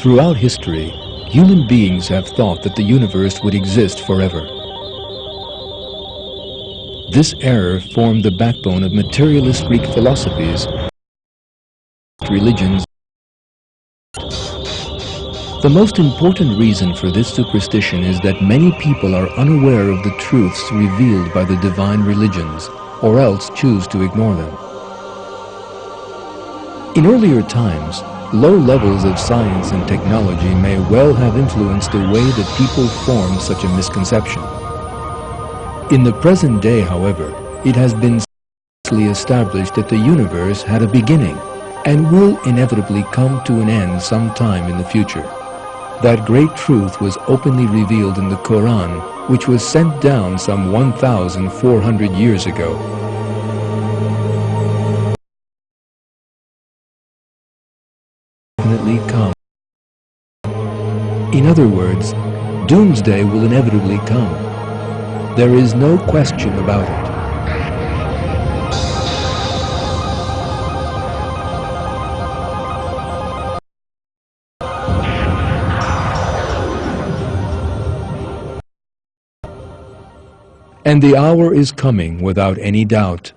Throughout history, human beings have thought that the universe would exist forever. This error formed the backbone of materialist Greek philosophies, religions. The most important reason for this superstition is that many people are unaware of the truths revealed by the divine religions, or else choose to ignore them. In earlier times, low levels of science and technology may well have influenced the way that people form such a misconception. In the present day, however, it has been successfully established that the universe had a beginning and will inevitably come to an end sometime in the future. That great truth was openly revealed in the Qur'an, which was sent down some 1,400 years ago. Definitely come. In other words, Doomsday will inevitably come. There is no question about it. And the hour is coming without any doubt.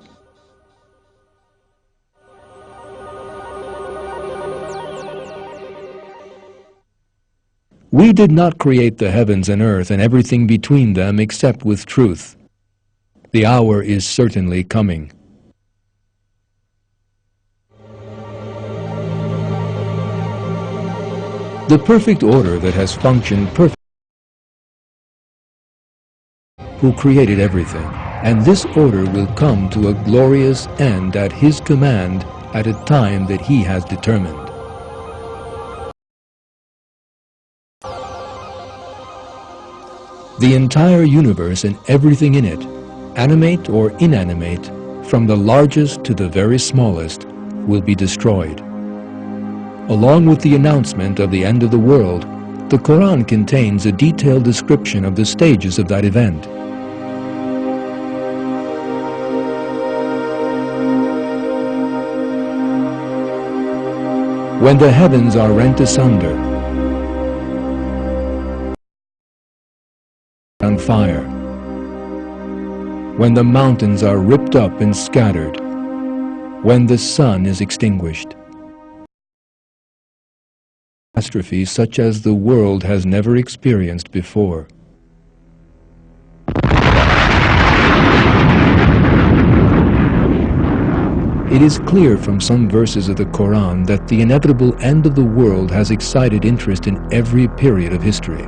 We did not create the heavens and earth and everything between them except with truth. The hour is certainly coming. The perfect order that has functioned perfectly, who created everything, and this order will come to a glorious end at His command at a time that He has determined. The entire universe and everything in it, animate or inanimate, from the largest to the very smallest, will be destroyed. Along with the announcement of the end of the world, the Qur'an contains a detailed description of the stages of that event. When the heavens are rent asunder, on fire, when the mountains are ripped up and scattered, when the sun is extinguished. Catastrophe such as the world has never experienced before. It is clear from some verses of the Qur'an that the inevitable end of the world has excited interest in every period of history.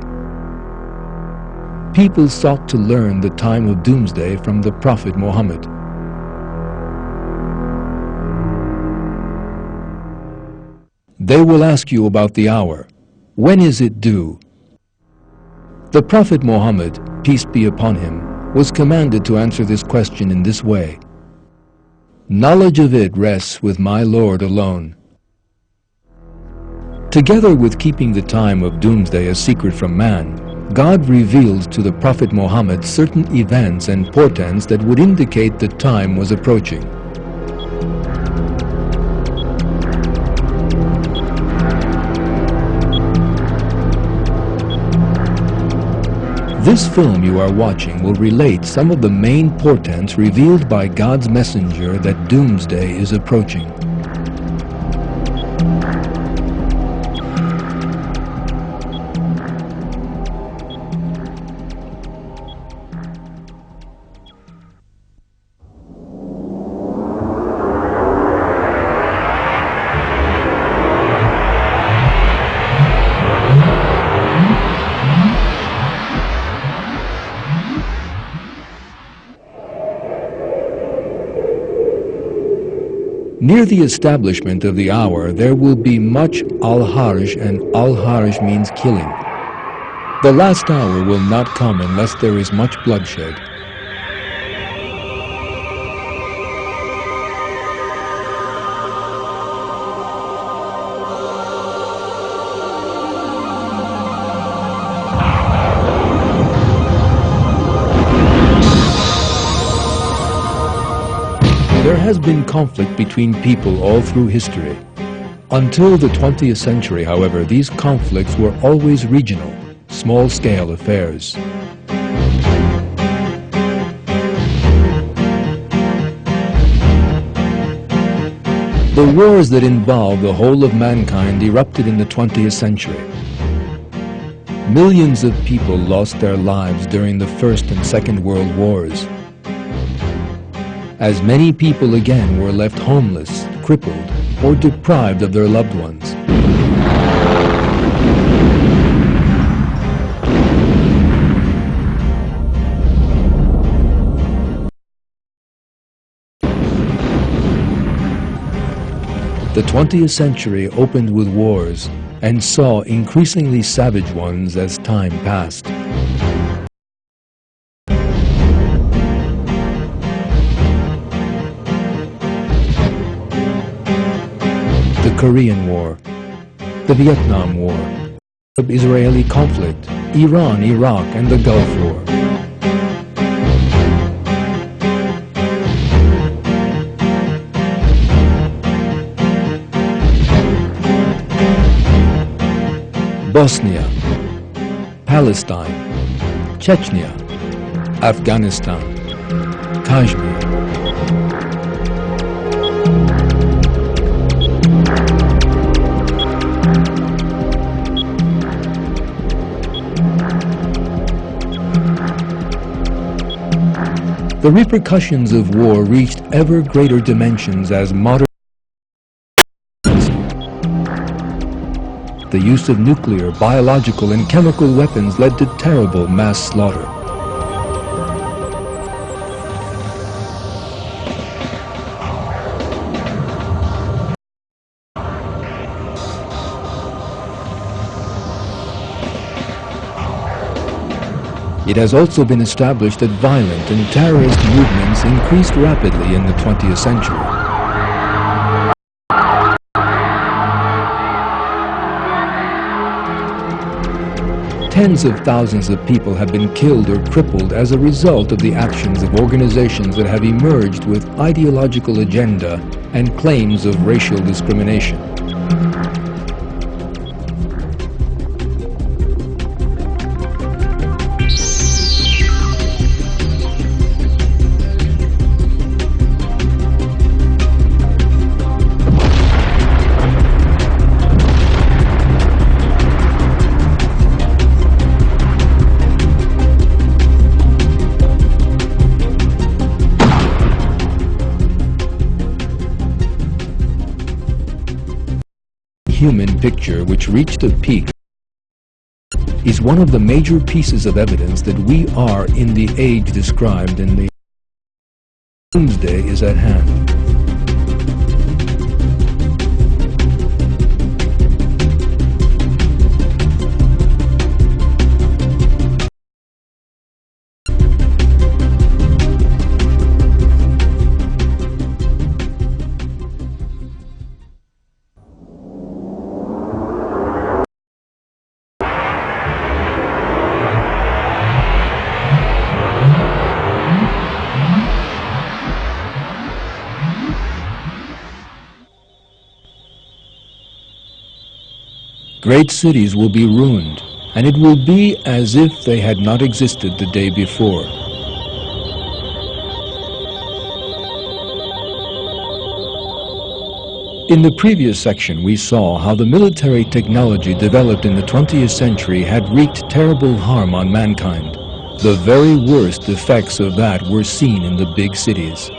People sought to learn the time of Doomsday from the Prophet Muhammad. They will ask you about the hour. When is it due? The Prophet Muhammad, peace be upon him, was commanded to answer this question in this way. Knowledge of it rests with my Lord alone. Together with keeping the time of Doomsday a secret from man, God revealed to the Prophet Muhammad certain events and portents that would indicate the time was approaching. This film you are watching will relate some of the main portents revealed by God's messenger that Doomsday is approaching. Near the establishment of the hour, there will be much al-harj, and al-harj means killing. The last hour will not come unless there is much bloodshed. There has been conflict between people all through history. Until the 20th century, however, these conflicts were always regional, small-scale affairs. The wars that involved the whole of mankind erupted in the 20th century. Millions of people lost their lives during the First and Second World Wars. As many people again were left homeless, crippled, or deprived of their loved ones. The 20th century opened with wars and saw increasingly savage ones as time passed. The Korean War, the Vietnam War, the Israeli conflict, Iran, Iraq, and the Gulf War. Bosnia, Palestine, Chechnya, Afghanistan, Kashmir. The repercussions of war reached ever greater dimensions as modern the use of nuclear, biological, and chemical weapons led to terrible mass slaughter. It has also been established that violent and terrorist movements increased rapidly in the 20th century. Tens of thousands of people have been killed or crippled as a result of the actions of organizations that have emerged with ideological agenda and claims of racial discrimination. Human picture, which reached a peak, is one of the major pieces of evidence that we are in the age described in the Doomsday is at hand. Great cities will be ruined, and it will be as if they had not existed the day before. In the previous section, we saw how the military technology developed in the 20th century had wreaked terrible harm on mankind. The very worst effects of that were seen in the big cities.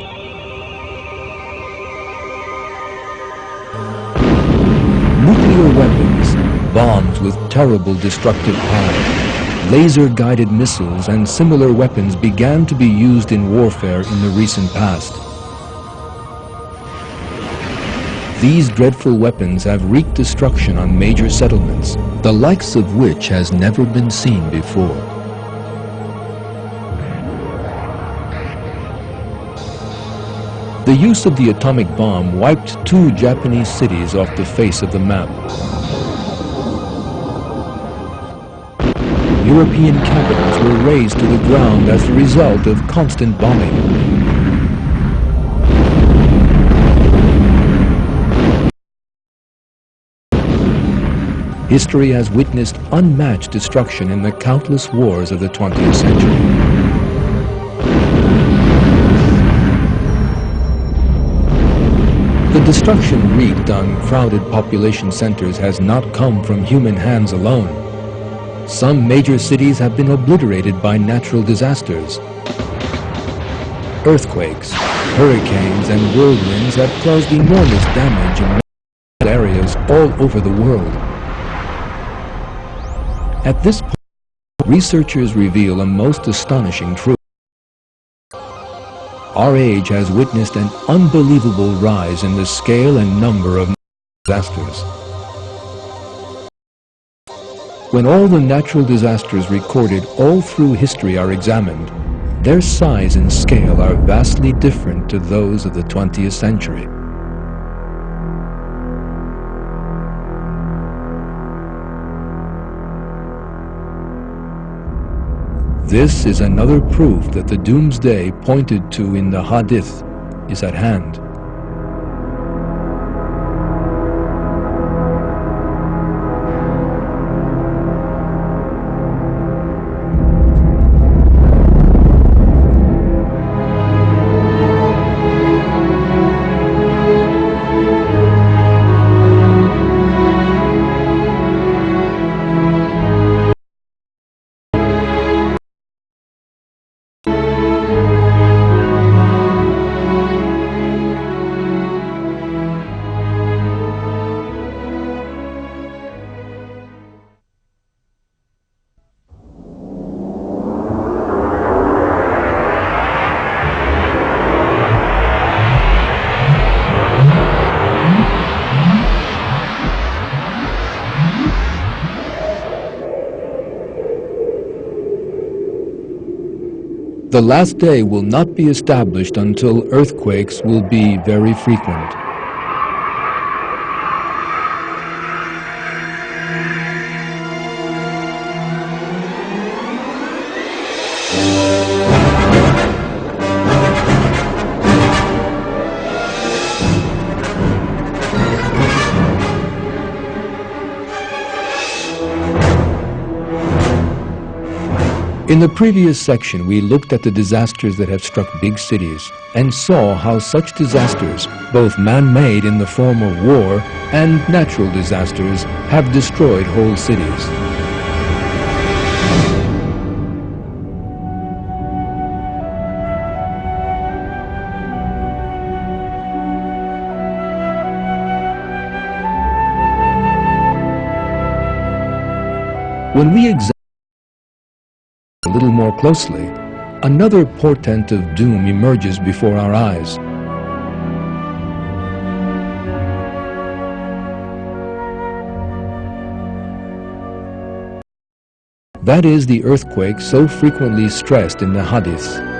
Nuclear weapons, bombs with terrible destructive power, laser-guided missiles and similar weapons began to be used in warfare in the recent past. These dreadful weapons have wreaked destruction on major settlements, the likes of which has never been seen before. The use of the atomic bomb wiped 2 Japanese cities off the face of the map. European capitals were razed to the ground as a result of constant bombing. history has witnessed unmatched destruction in the countless wars of the 20th century. The destruction wreaked on crowded population centers has not come from human hands alone. Some major cities have been obliterated by natural disasters. Earthquakes, hurricanes, and whirlwinds have caused enormous damage in areas all over the world. At this point, researchers reveal a most astonishing truth. Our age has witnessed an unbelievable rise in the scale and number of disasters. When all the natural disasters recorded all through history are examined, their size and scale are vastly different to those of the 20th century. This is another proof that the doomsday pointed to in the Hadith is at hand. The last day will not be established until earthquakes will be very frequent. In the previous section, we looked at the disasters that have struck big cities and saw how such disasters, both man-made in the form of war and natural disasters, have destroyed whole cities. When we examine a little more closely, another portent of doom emerges before our eyes. That is the earthquake so frequently stressed in the Hadiths.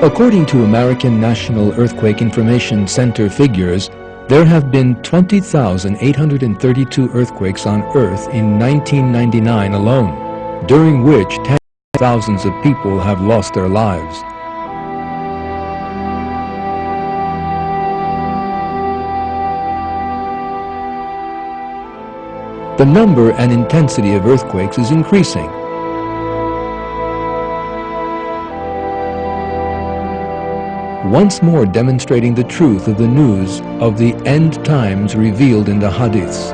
According to American National Earthquake Information Center figures, there have been 20,832 earthquakes on Earth in 1999 alone, during which tens of thousands of people have lost their lives. The number and intensity of earthquakes is increasing. Once more demonstrating the truth of the news of the end times revealed in the Hadiths.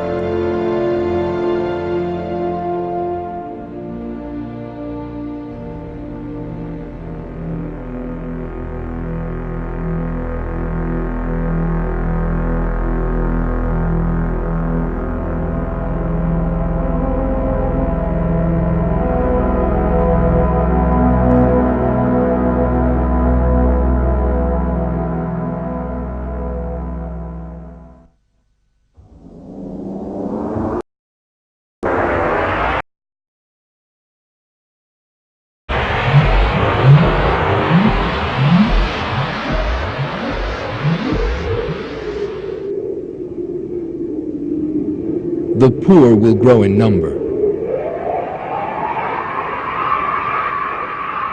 the poor will grow in number.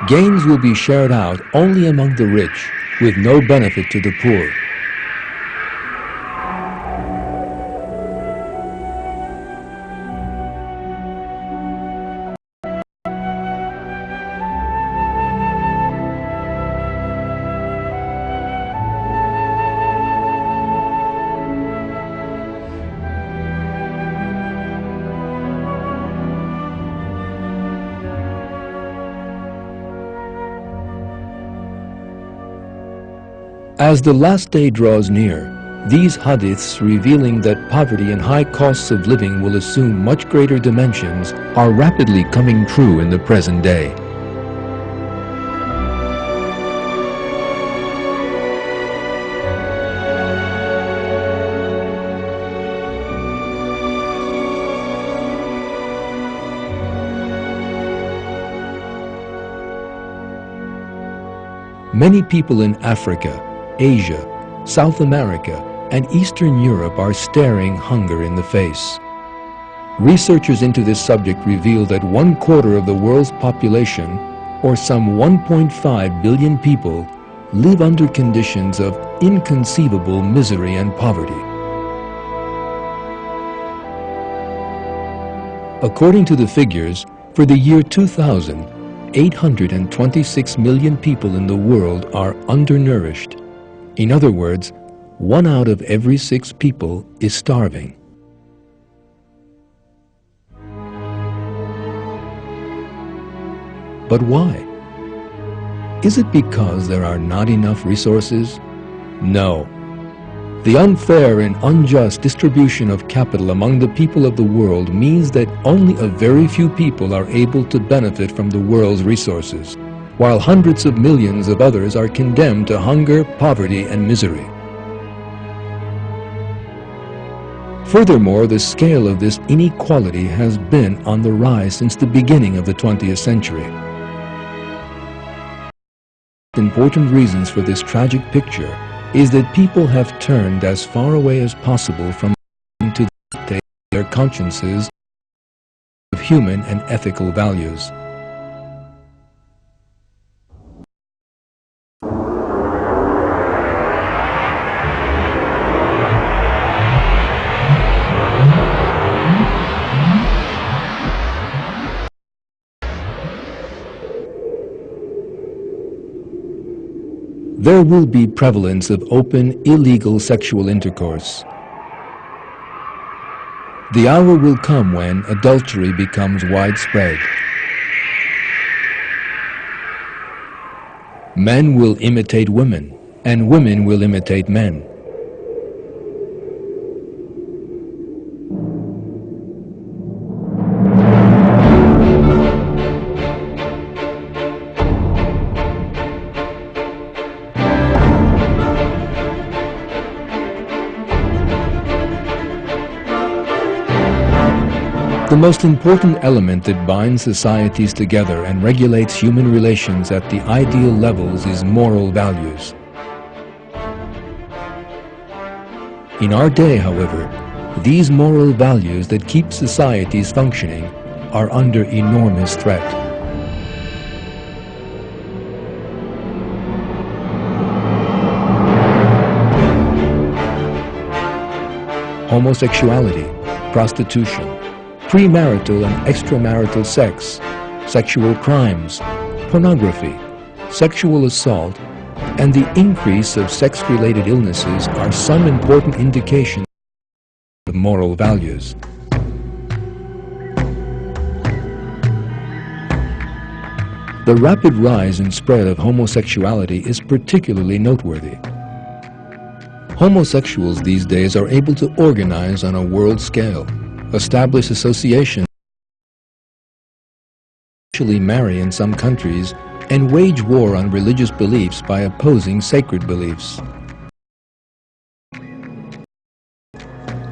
Gains will be shared out only among the rich, with no benefit to the poor. As the last day draws near, these hadiths revealing that poverty and high costs of living will assume much greater dimensions are rapidly coming true in the present day. Many people in Africa, Asia, South America, and Eastern Europe are staring hunger in the face. Researchers into this subject reveal that 1/4 of the world's population, or some 1.5 billion people, live under conditions of inconceivable misery and poverty. According to the figures, for the year 2000, 826 million people in the world are undernourished. In other words, 1 out of every 6 people is starving. But why? Is it because there are not enough resources? No. The unfair and unjust distribution of capital among the people of the world means that only a very few people are able to benefit from the world's resources, while hundreds of millions of others are condemned to hunger, poverty, and misery. Furthermore, the scale of this inequality has been on the rise since the beginning of the 20th century. Important reasons for this tragic picture is that people have turned as far away as possible from to their consciences of human and ethical values. There will be prevalence of open, illegal sexual intercourse. The hour will come when adultery becomes widespread. Men will imitate women, and women will imitate men. The most important element that binds societies together and regulates human relations at the ideal levels is moral values. In our day, however, these moral values that keep societies functioning are under enormous threat. Homosexuality, prostitution, premarital and extramarital sex, sexual crimes, pornography, sexual assault, and the increase of sex-related illnesses are some important indications of moral values. The rapid rise and spread of homosexuality is particularly noteworthy. Homosexuals these days are able to organize on a world scale, establish associations, actually marry in some countries, and wage war on religious beliefs by opposing sacred beliefs.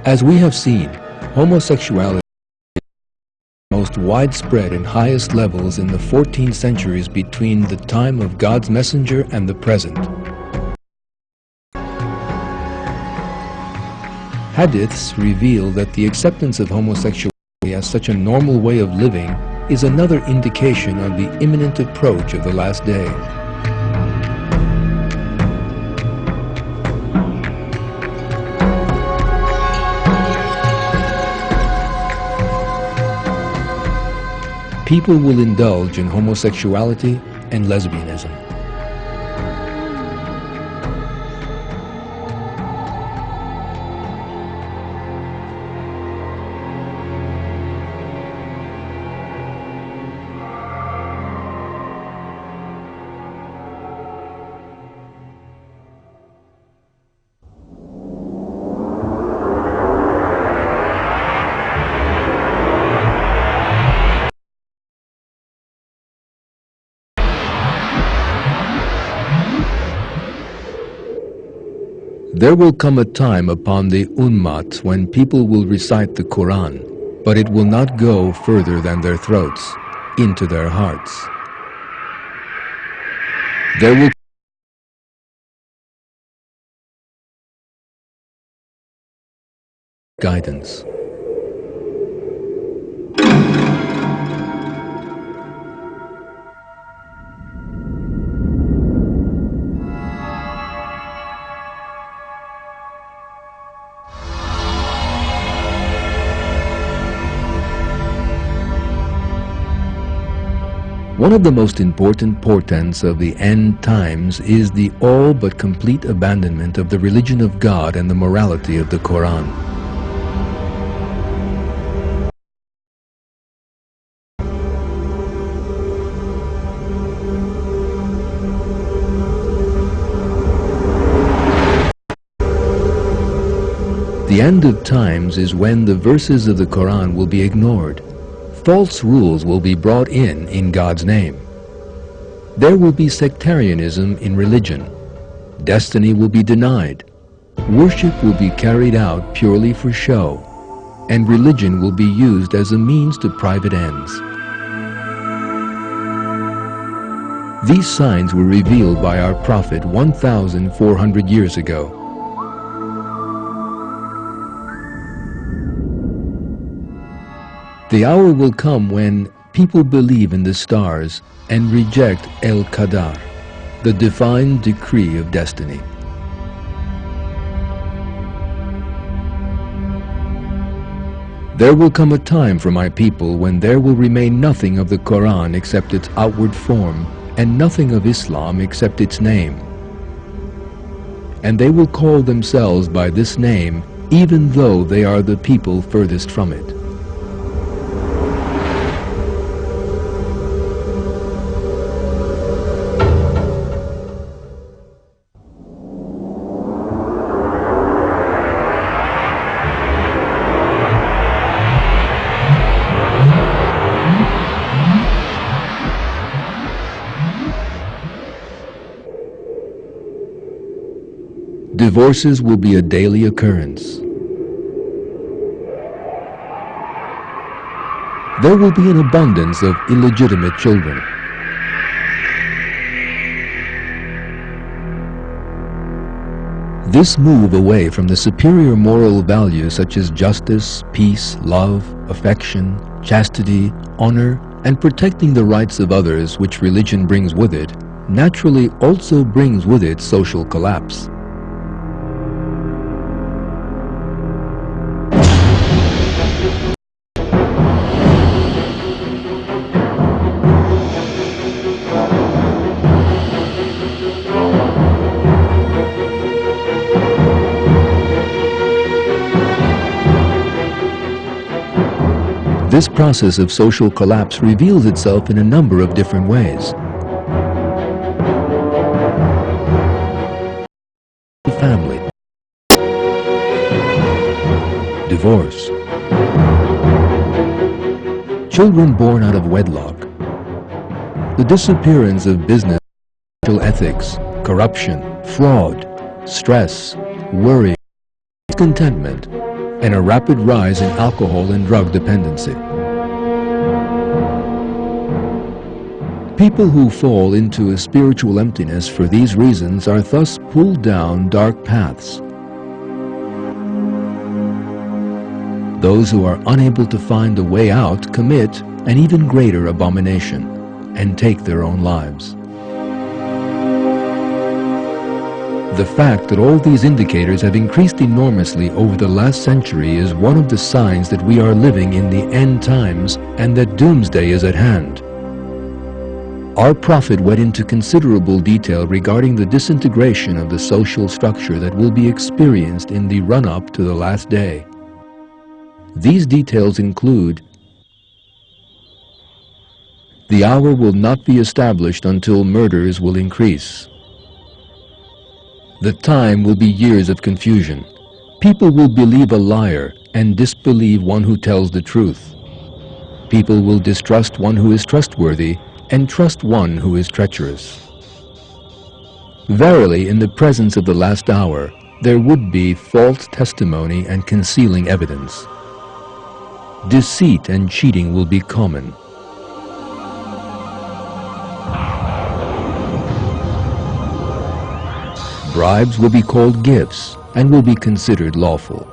As we have seen, homosexuality is most widespread and highest levels in the 14 centuries between the time of God's messenger and the present. Hadiths reveal that the acceptance of homosexuality as such a normal way of living is another indication of the imminent approach of the last day. People will indulge in homosexuality and lesbianism. There will come a time upon the Ummat when people will recite the Qur'an, but it will not go further than their throats, into their hearts. There will guidance. One of the most important portents of the end times is the all but complete abandonment of the religion of God and the morality of the Qur'an. The end of times is when the verses of the Qur'an will be ignored. False rules will be brought in God's name. There will be sectarianism in religion. Destiny will be denied. Worship will be carried out purely for show, and religion will be used as a means to private ends. These signs were revealed by our Prophet 1,400 years ago. The hour will come when people believe in the stars and reject El-Qadar, the divine decree of destiny. There will come a time for my people when there will remain nothing of the Qur'an except its outward form, and nothing of Islam except its name. And they will call themselves by this name, even though they are the people furthest from it. Divorces will be a daily occurrence. There will be an abundance of illegitimate children. This move away from the superior moral values such as justice, peace, love, affection, chastity, honor, and protecting the rights of others which religion brings with it, naturally also brings with it social collapse. This process of social collapse reveals itself in a number of different ways. Family, divorce, children born out of wedlock, the disappearance of business, ethics, corruption, fraud, stress, worry, discontentment, and a rapid rise in alcohol and drug dependency. People who fall into a spiritual emptiness for these reasons are thus pulled down dark paths. Those who are unable to find a way out commit an even greater abomination and take their own lives. The fact that all these indicators have increased enormously over the last century is one of the signs that we are living in the end times and that doomsday is at hand. Our Prophet went into considerable detail regarding the disintegration of the social structure that will be experienced in the run-up to the last day. These details include: the hour will not be established until murders will increase. The time will be years of confusion. People will believe a liar and disbelieve one who tells the truth. People will distrust one who is trustworthy and trust one who is treacherous. Verily, in the presence of the last hour, there would be false testimony and concealing evidence. Deceit and cheating will be common. Bribes will be called gifts and will be considered lawful.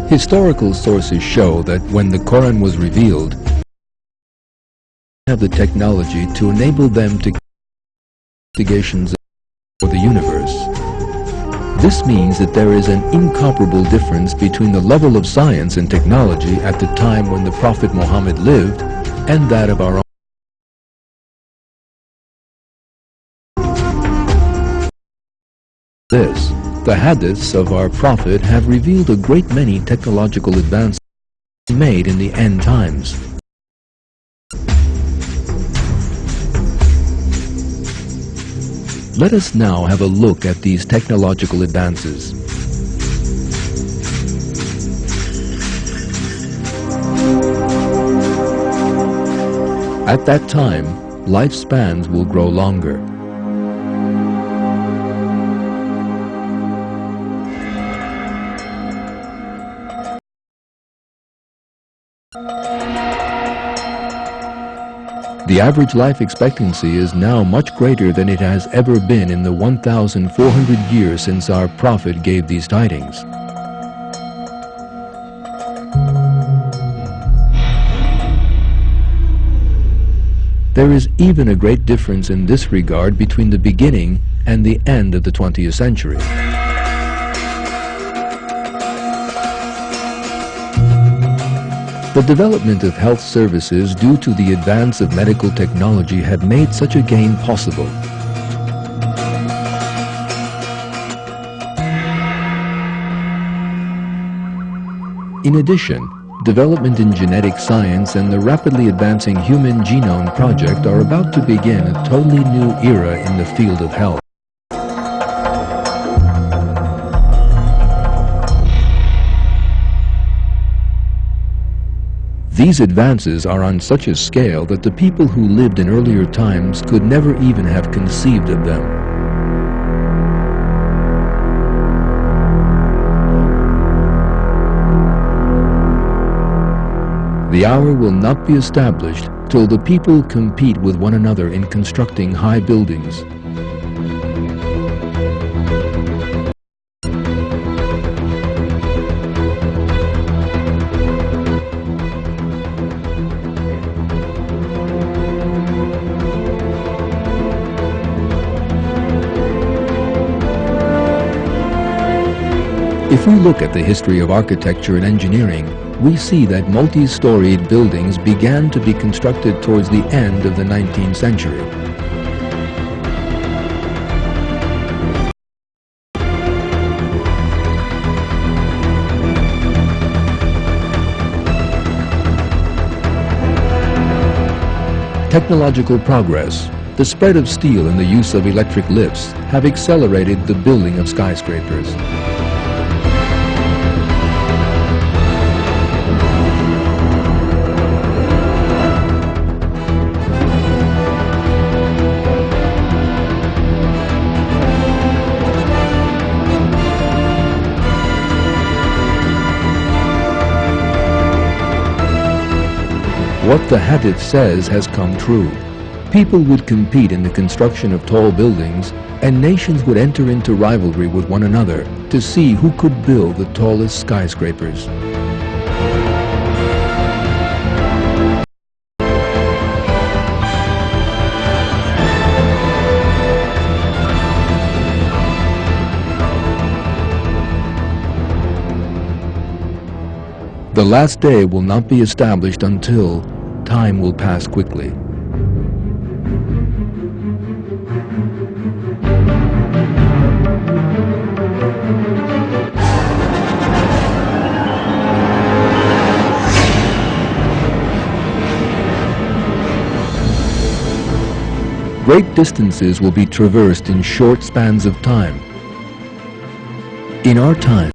Historical sources show that when the Qur'an was revealed, have the technology to enable them to investigations for the universe. This means that there is an incomparable difference between the level of science and technology at the time when the Prophet Muhammad lived and that of our own. The hadiths of our Prophet have revealed a great many technological advances made in the end times. Let us now have a look at these technological advances. At that time, lifespans will grow longer. The average life expectancy is now much greater than it has ever been in the 1,400 years since our Prophet gave these tidings. There is even a great difference in this regard between the beginning and the end of the 20th century. The development of health services due to the advance of medical technology had made such a gain possible. In addition, development in genetic science and the rapidly advancing Human Genome Project are about to begin a totally new era in the field of health. These advances are on such a scale that the people who lived in earlier times could never even have conceived of them. The hour will not be established till the people compete with one another in constructing high buildings. If we look at the history of architecture and engineering, we see that multi-storied buildings began to be constructed towards the end of the 19th century. Technological progress, the spread of steel and the use of electric lifts have accelerated the building of skyscrapers. What the hadith says has come true. People would compete in the construction of tall buildings, and nations would enter into rivalry with one another to see who could build the tallest skyscrapers. The last day will not be established until time will pass quickly. Great distances will be traversed in short spans of time. In our time,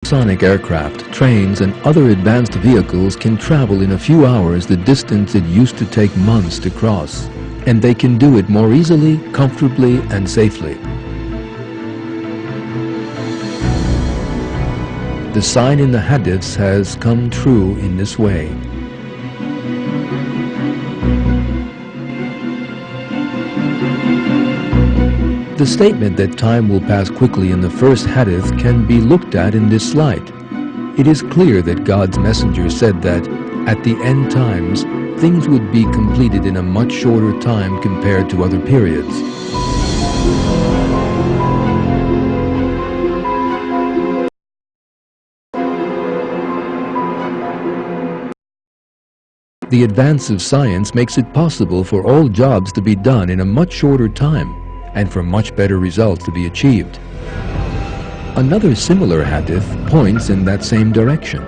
sonic aircraft, trains, and other advanced vehicles can travel in a few hours the distance it used to take months to cross, and they can do it more easily, comfortably, and safely. The sign in the hadiths has come true in this way. The statement that time will pass quickly in the first hadith can be looked at in this light. It is clear that God's messenger said that, at the end times, things would be completed in a much shorter time compared to other periods. The advance of science makes it possible for all jobs to be done in a much shorter time, and for much better results to be achieved. Another similar hadith points in that same direction.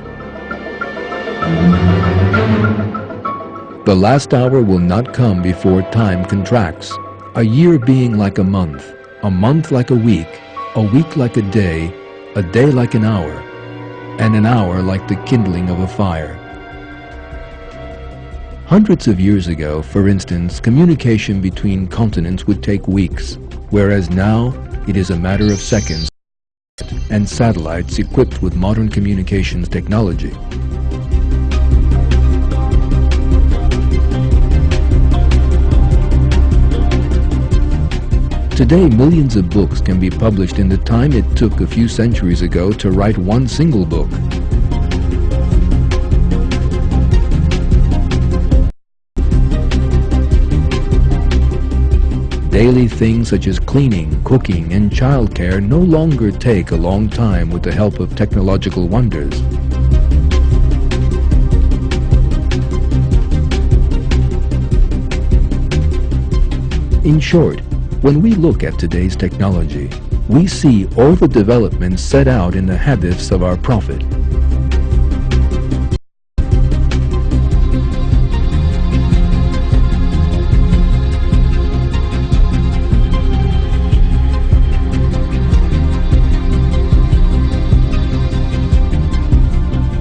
The last hour will not come before time contracts, a year being like a month like a week like a day like an hour, and an hour like the kindling of a fire. Hundreds of years ago, for instance, communication between continents would take weeks, whereas now it is a matter of seconds, and satellites equipped with modern communications technology. Today, millions of books can be published in the time it took a few centuries ago to write one single book. Daily things such as cleaning, cooking, and childcare no longer take a long time with the help of technological wonders. In short, when we look at today's technology, we see all the developments set out in the hadiths of our Prophet.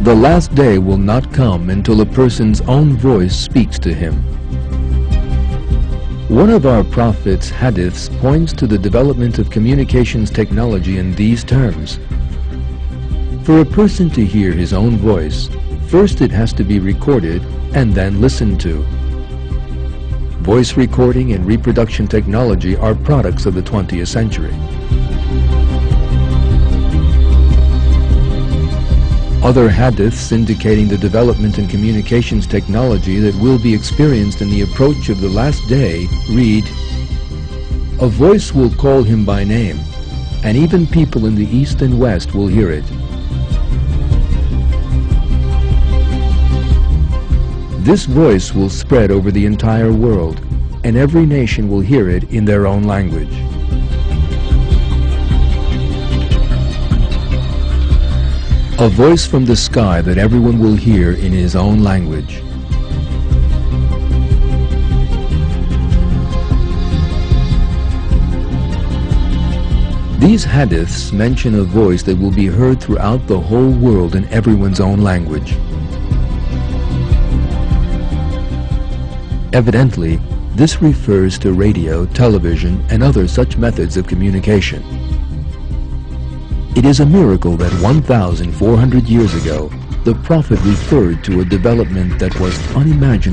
The last day will not come until a person's own voice speaks to him. One of our Prophet's hadiths points to the development of communications technology in these terms. For a person to hear his own voice, first it has to be recorded and then listened to. Voice recording and reproduction technology are products of the 20th century. Other hadiths indicating the development in communications technology that will be experienced in the approach of the last day read, "A voice will call him by name, and even people in the east and west will hear it. This voice will spread over the entire world, and every nation will hear it in their own language." A voice from the sky that everyone will hear in his own language. These hadiths mention a voice that will be heard throughout the whole world in everyone's own language. Evidently, this refers to radio, television, and other such methods of communication. It is a miracle that 1,400 years ago, the Prophet referred to a development that was unimaginable.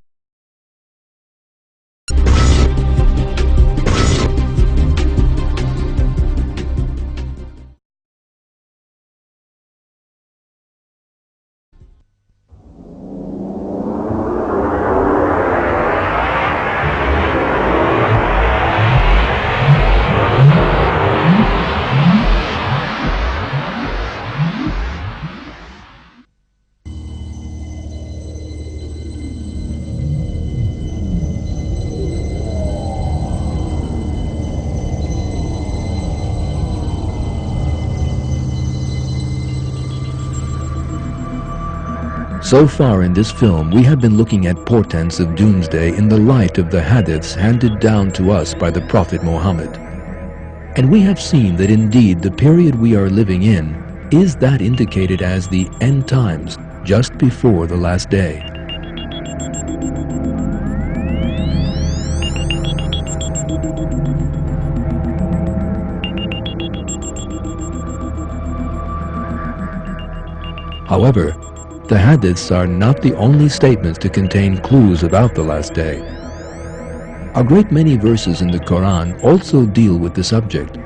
So far in this film, we have been looking at portents of Doomsday in the light of the hadiths handed down to us by the Prophet Muhammad. And we have seen that indeed the period we are living in is that indicated as the end times, just before the last day. However, the hadiths are not the only statements to contain clues about the last day. A great many verses in the Qur'an also deal with the subject.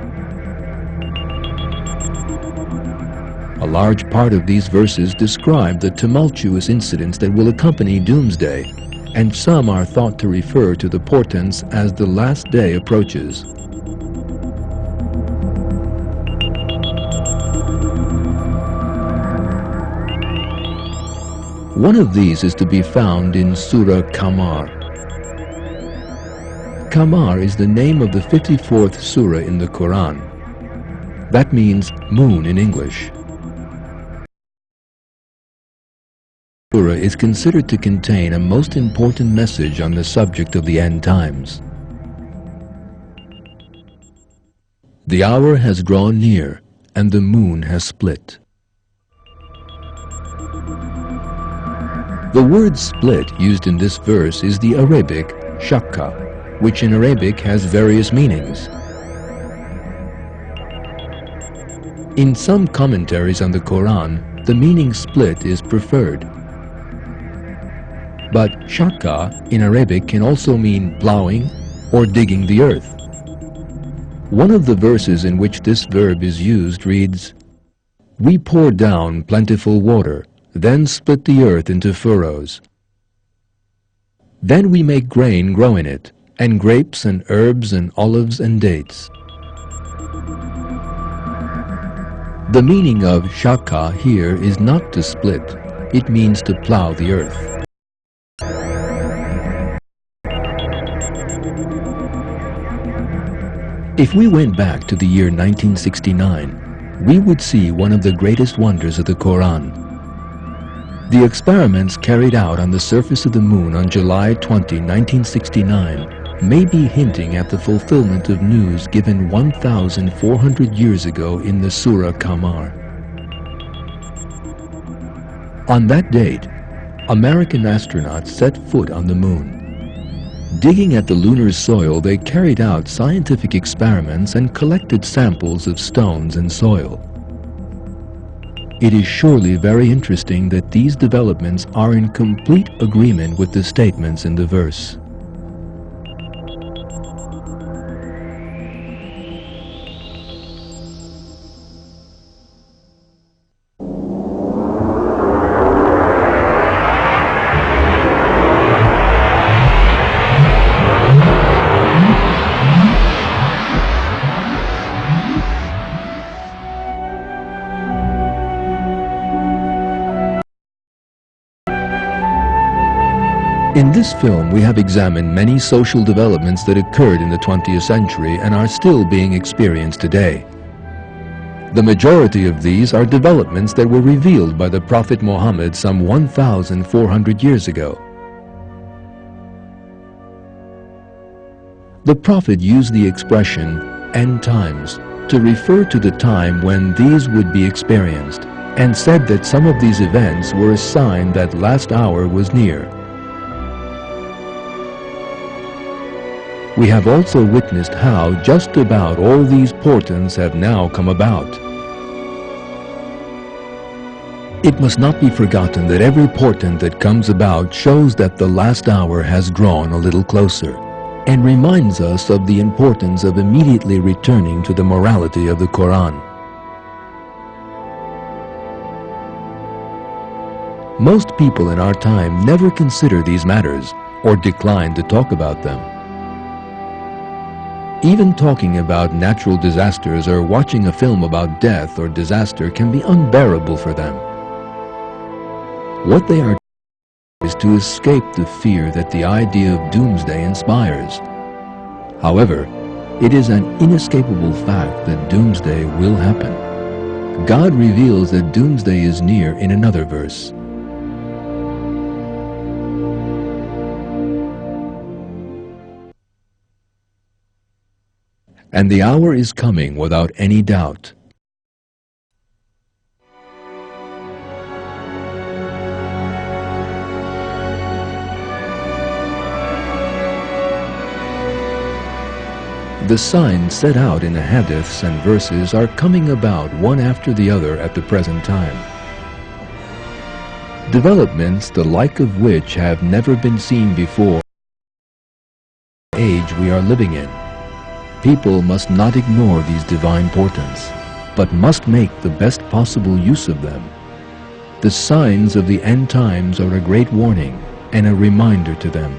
A large part of these verses describe the tumultuous incidents that will accompany Doomsday, and some are thought to refer to the portents as the last day approaches. One of these is to be found in Surah Qamar. Qamar is the name of the 54th surah in the Qur'an. That means moon in English. Surah is considered to contain a most important message on the subject of the end times. The hour has drawn near, and the moon has split. The word split used in this verse is the Arabic shakka, which in Arabic has various meanings. In some commentaries on the Quran, the meaning split is preferred. But shakka in Arabic can also mean plowing or digging the earth. One of the verses in which this verb is used reads, "We pour down plentiful water, then split the earth into furrows. Then we make grain grow in it, and grapes and herbs and olives and dates." The meaning of shakka here is not to split, it means to plow the earth. If we went back to the year 1969, we would see one of the greatest wonders of the Quran. The experiments carried out on the surface of the moon on July 20, 1969 may be hinting at the fulfillment of news given 1,400 years ago in the Surah Qamar. On that date, American astronauts set foot on the moon. Digging at the lunar soil, they carried out scientific experiments and collected samples of stones and soil. It is surely very interesting that these developments are in complete agreement with the statements in the verse. In this film, we have examined many social developments that occurred in the 20th century and are still being experienced today. The majority of these are developments that were revealed by the Prophet Muhammad some 1,400 years ago. The Prophet used the expression "end times" to refer to the time when these would be experienced, and said that some of these events were a sign that last hour was near. We have also witnessed how just about all these portents have now come about. It must not be forgotten that every portent that comes about shows that the last hour has drawn a little closer, and reminds us of the importance of immediately returning to the morality of the Qur'an. Most people in our time never consider these matters or decline to talk about them. Even talking about natural disasters or watching a film about death or disaster can be unbearable for them. What they are is to escape the fear that the idea of doomsday inspires. However, it is an inescapable fact that doomsday will happen. God reveals that doomsday is near in another verse. And the hour is coming without any doubt. The signs set out in the hadiths and verses are coming about one after the other at the present time. Developments the like of which have never been seen before in the age we are living in. People must not ignore these divine portents, but must make the best possible use of them. The signs of the end times are a great warning and a reminder to them.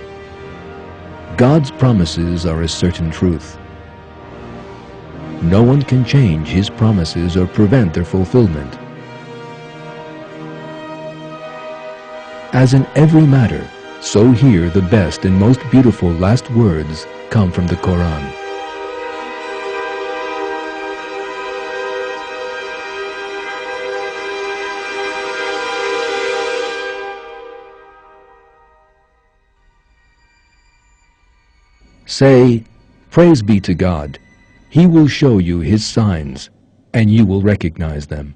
God's promises are a certain truth. No one can change His promises or prevent their fulfillment. As in every matter, so here the best and most beautiful last words come from the Qur'an. Say, praise be to God. He will show you His signs, and you will recognize them.